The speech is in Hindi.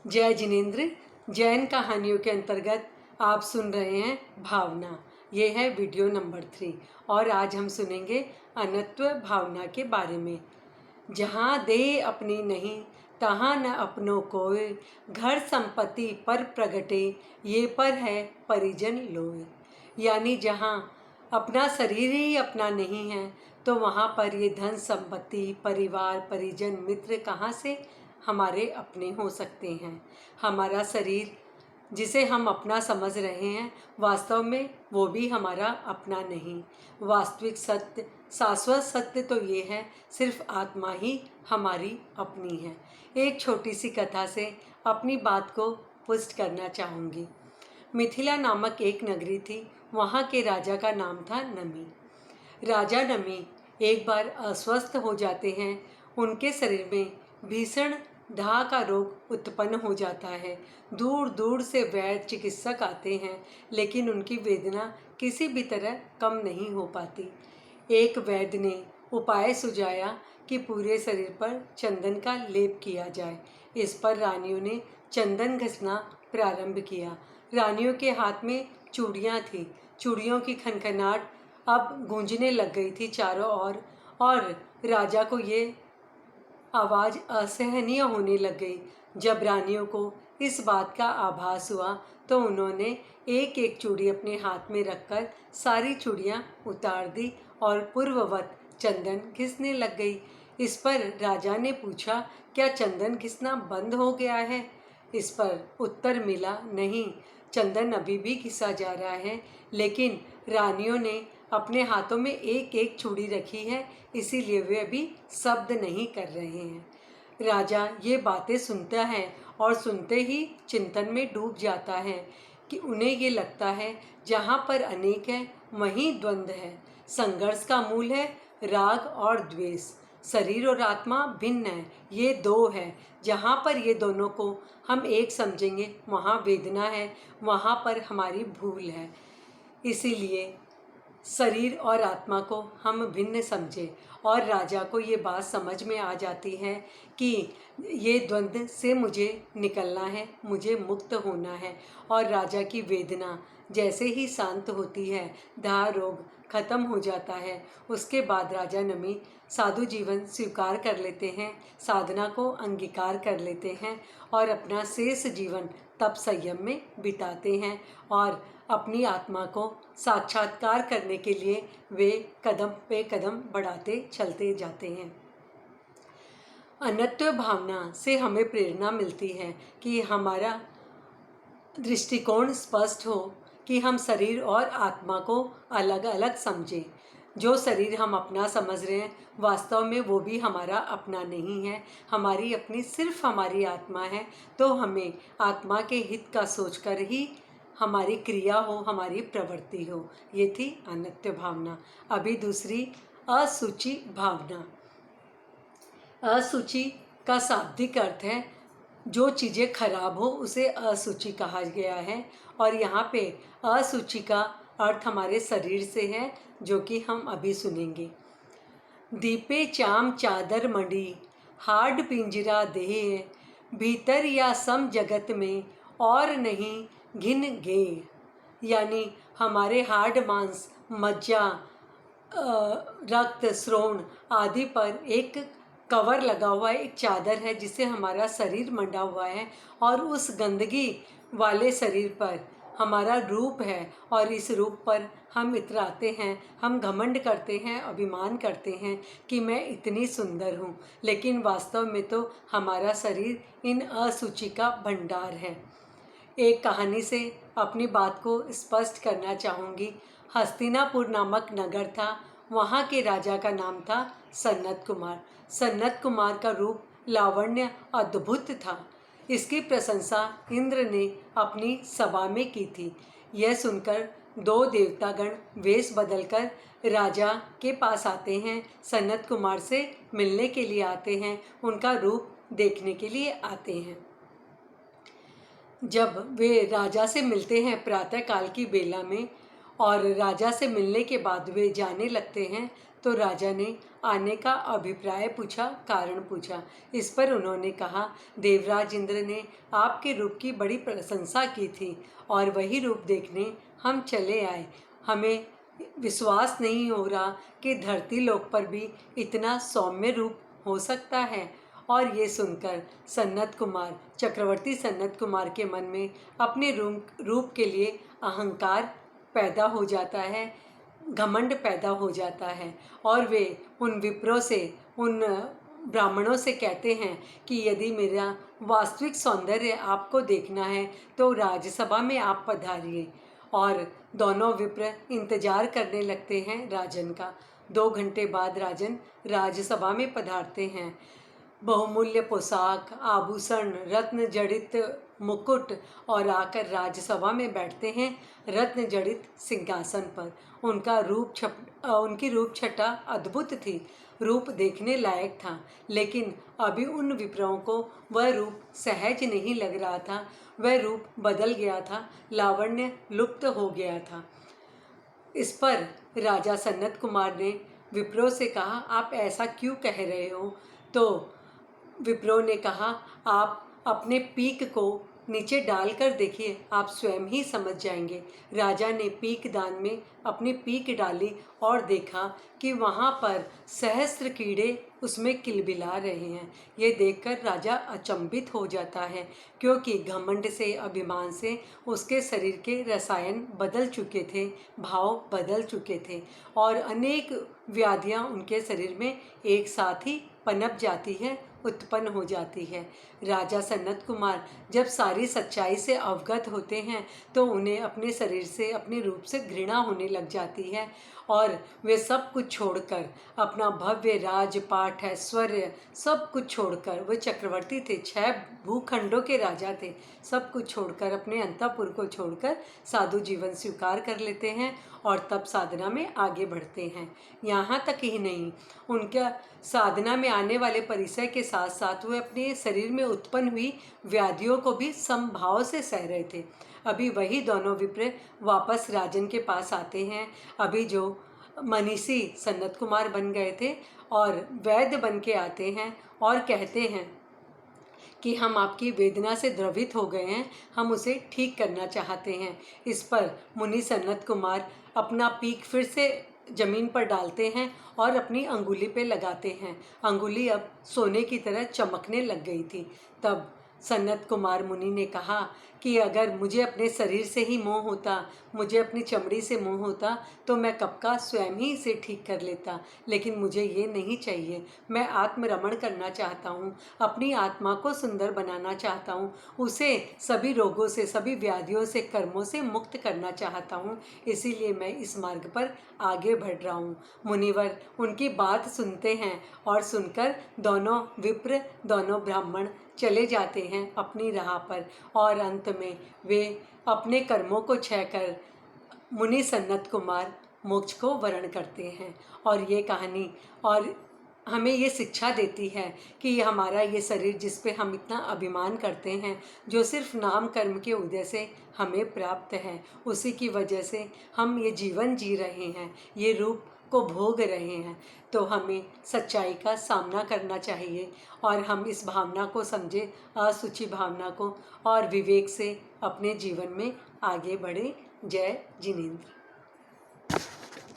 जय जिनेंद्र। जैन कहानियों के अंतर्गत आप सुन रहे हैं भावना। ये है वीडियो नंबर 3 और आज हम सुनेंगे अनत्व भावना के बारे में। जहाँ दे अपनी नहीं तहाँ न अपनों कोय, घर संपत्ति पर प्रगटे ये पर है परिजन लोय। यानी जहाँ अपना शरीर ही अपना नहीं है तो वहाँ पर ये धन संपत्ति परिवार परिजन मित्र कहाँ से हमारे अपने हो सकते हैं। हमारा शरीर जिसे हम अपना समझ रहे हैं वास्तव में वो भी हमारा अपना नहीं। वास्तविक सत्य शाश्वत सत्य तो ये है सिर्फ आत्मा ही हमारी अपनी है। एक छोटी सी कथा से अपनी बात को पुष्ट करना चाहूँगी। मिथिला नामक एक नगरी थी। वहाँ के राजा का नाम था नमी। राजा नमी एक बार अस्वस्थ हो जाते हैं। उनके शरीर में भीषण दाह का रोग उत्पन्न हो जाता है। दूर दूर से वैद्य चिकित्सक आते हैं लेकिन उनकी वेदना किसी भी तरह कम नहीं हो पाती। एक वैद्य ने उपाय सुझाया कि पूरे शरीर पर चंदन का लेप किया जाए। इस पर रानियों ने चंदन घसना प्रारंभ किया। रानियों के हाथ में चूड़ियाँ थीं। चूड़ियों की खनखनाहट अब गूंजने लग गई थी चारों ओर और राजा को ये आवाज़ असहनीय होने लग गई। जब रानियों को इस बात का आभास हुआ तो उन्होंने एक एक चूड़ी अपने हाथ में रखकर सारी चूड़ियाँ उतार दी और पूर्ववत चंदन घिसने लग गई। इस पर राजा ने पूछा, क्या चंदन घिसना बंद हो गया है? इस पर उत्तर मिला, नहीं, चंदन अभी भी घिसा जा रहा है, लेकिन रानियों ने अपने हाथों में एक एक चूड़ी रखी है, इसीलिए वे अभी शब्द नहीं कर रहे हैं। राजा ये बातें सुनता है और सुनते ही चिंतन में डूब जाता है कि उन्हें ये लगता है जहाँ पर अनेक है वहीं द्वंद्व है। संघर्ष का मूल है राग और द्वेष। शरीर और आत्मा भिन्न है, ये दो है। जहाँ पर ये दोनों को हम एक समझेंगे वहाँ वेदना है, वहाँ पर हमारी भूल है। इसीलिए शरीर और आत्मा को हम भिन्न समझे और राजा को ये बात समझ में आ जाती है कि ये द्वंद्व से मुझे निकलना है, मुझे मुक्त होना है। और राजा की वेदना जैसे ही शांत होती है, दाह रोग खत्म हो जाता है। उसके बाद राजा नमी साधु जीवन स्वीकार कर लेते हैं, साधना को अंगीकार कर लेते हैं और अपना शेष जीवन तप संयम में बिताते हैं और अपनी आत्मा को साक्षात्कार करने के लिए वे कदम पे कदम बढ़ाते चलते जाते हैं। अनत्व भावना से हमें प्रेरणा मिलती है कि हमारा दृष्टिकोण स्पष्ट हो कि हम शरीर और आत्मा को अलग अलग समझें। जो शरीर हम अपना समझ रहे हैं वास्तव में वो भी हमारा अपना नहीं है, हमारी अपनी सिर्फ हमारी आत्मा है। तो हमें आत्मा के हित का सोचकर ही हमारी क्रिया हो, हमारी प्रवृत्ति हो। ये थी अनत्व भावना। अभी दूसरी असुचि भावना। असुचि का शाब्दिक अर्थ है जो चीज़ें खराब हो उसे असुचि कहा गया है और यहाँ पे असुचि का अर्थ हमारे शरीर से है जो कि हम अभी सुनेंगे। दीपे चाम चादर मंडी हाड पिंजरा देह, भीतर या सम जगत में और नहीं घिन गे। यानी हमारे हाड मांस मज्जा रक्त श्रोण आदि पर एक कवर लगा हुआ है, एक चादर है जिसे हमारा शरीर मंडा हुआ है और उस गंदगी वाले शरीर पर हमारा रूप है और इस रूप पर हम इतराते हैं, हम घमंड करते हैं, अभिमान करते हैं कि मैं इतनी सुंदर हूँ, लेकिन वास्तव में तो हमारा शरीर इन असुचि का भंडार है। एक कहानी से अपनी बात को स्पष्ट करना चाहूँगी। हस्तिनापुर नामक नगर था। वहाँ के राजा का नाम था सन्नत कुमार। सन्नत कुमार का रूप लावण्य अद्भुत था। इसकी प्रशंसा इंद्र ने अपनी सभा में की थी। यह सुनकर दो देवतागण वेश बदलकर राजा के पास आते हैं, सन्नत कुमार से मिलने के लिए आते हैं, उनका रूप देखने के लिए आते हैं। जब वे राजा से मिलते हैं प्रातःकाल की बेला में और राजा से मिलने के बाद वे जाने लगते हैं तो राजा ने आने का अभिप्राय पूछा, कारण पूछा। इस पर उन्होंने कहा, देवराज इंद्र ने आपके रूप की बड़ी प्रशंसा की थी और वही रूप देखने हम चले आए। हमें विश्वास नहीं हो रहा कि धरती लोक पर भी इतना सौम्य रूप हो सकता है। और ये सुनकर चक्रवर्ती सनत कुमार के मन में अपने रूप के लिए अहंकार पैदा हो जाता है, घमंड पैदा हो जाता है। और वे उन विप्रों से, उन ब्राह्मणों से कहते हैं कि यदि मेरा वास्तविक सौंदर्य आपको देखना है तो राज्यसभा में आप पधारिए। और दोनों विप्र इंतजार करने लगते हैं राजन का। 2 घंटे बाद राजन राज्यसभा में पधारते हैं। बहुमूल्य पोशाक, आभूषण, रत्न जड़ित मुकुट और आकर राज्यसभा में बैठते हैं रत्न जड़ित सिंहासन पर। उनकी रूप छटा अद्भुत थी, रूप देखने लायक था। लेकिन अभी उन विप्रों को वह रूप सहज नहीं लग रहा था। वह रूप बदल गया था, लावण्य लुप्त हो गया था। इस पर राजा सनत कुमार ने विप्रों से कहा, आप ऐसा क्यों कह रहे हो? तो विप्रों ने कहा, आप अपने पीक को नीचे डालकर देखिए, आप स्वयं ही समझ जाएंगे। राजा ने पीक दान में अपनी पीक डाली और देखा कि वहाँ पर सहस्त्र कीड़े उसमें किलबिला रहे हैं। ये देखकर राजा अचंभित हो जाता है, क्योंकि घमंड से, अभिमान से उसके शरीर के रसायन बदल चुके थे, भाव बदल चुके थे और अनेक व्याधियाँ उनके शरीर में एक साथ ही पनप जाती है, उत्पन्न हो जाती है। राजा सनत कुमार जब सारी सच्चाई से अवगत होते हैं तो उन्हें अपने शरीर से, अपने रूप से घृणा होने लग जाती है और वे सब कुछ छोड़कर, अपना भव्य राजपाट, ऐश्वर्य सब कुछ छोड़कर, वे चक्रवर्ती थे, 6 भूखंडों के राजा थे, सब कुछ छोड़कर, अपने अंतःपुर को छोड़कर साधु जीवन स्वीकार कर लेते हैं और तब साधना में आगे बढ़ते हैं। यहाँ तक ही नहीं, उनका साधना में आने वाले परिचय के साथ साथ वे अपने शरीर में उत्पन्न हुई व्याधियों को भी समभाव से सह रहे थे। अभी वही दोनों विप्र वापस राजन के पास आते हैं, अभी जो मनीषी सनत कुमार बन गए थे, और वैद्य बन के आते हैं और कहते हैं कि हम आपकी वेदना से द्रवित हो गए हैं, हम उसे ठीक करना चाहते हैं। इस पर मुनि सनत कुमार अपना पीक फिर से जमीन पर डालते हैं और अपनी अंगुली पे लगाते हैं। अंगुली अब सोने की तरह चमकने लग गई थी। तब सनत कुमार मुनि ने कहा कि अगर मुझे अपने शरीर से ही मोह होता, मुझे अपनी चमड़ी से मोह होता तो मैं कब का स्वयं ही इसे ठीक कर लेता, लेकिन मुझे ये नहीं चाहिए। मैं आत्मरमण करना चाहता हूँ, अपनी आत्मा को सुंदर बनाना चाहता हूँ, उसे सभी रोगों से, सभी व्याधियों से, कर्मों से मुक्त करना चाहता हूँ। इसीलिए मैं इस मार्ग पर आगे बढ़ रहा हूँ। मुनिवर उनकी बात सुनते हैं और सुनकर दोनों विप्र, दोनों ब्राह्मण चले जाते हैं अपनी राह पर और अंत में वे अपने कर्मों को क्षय कर मुनि सनत कुमार मोक्ष को वरण करते हैं। और ये कहानी और हमें ये शिक्षा देती है कि हमारा ये शरीर जिस पे हम इतना अभिमान करते हैं, जो सिर्फ नाम कर्म के उदय से हमें प्राप्त है, उसी की वजह से हम ये जीवन जी रहे हैं, ये रूप को भोग रहे हैं। तो हमें सच्चाई का सामना करना चाहिए और हम इस भावना को समझे, असुचि भावना को, और विवेक से अपने जीवन में आगे बढ़े। जय जिनेंद्र।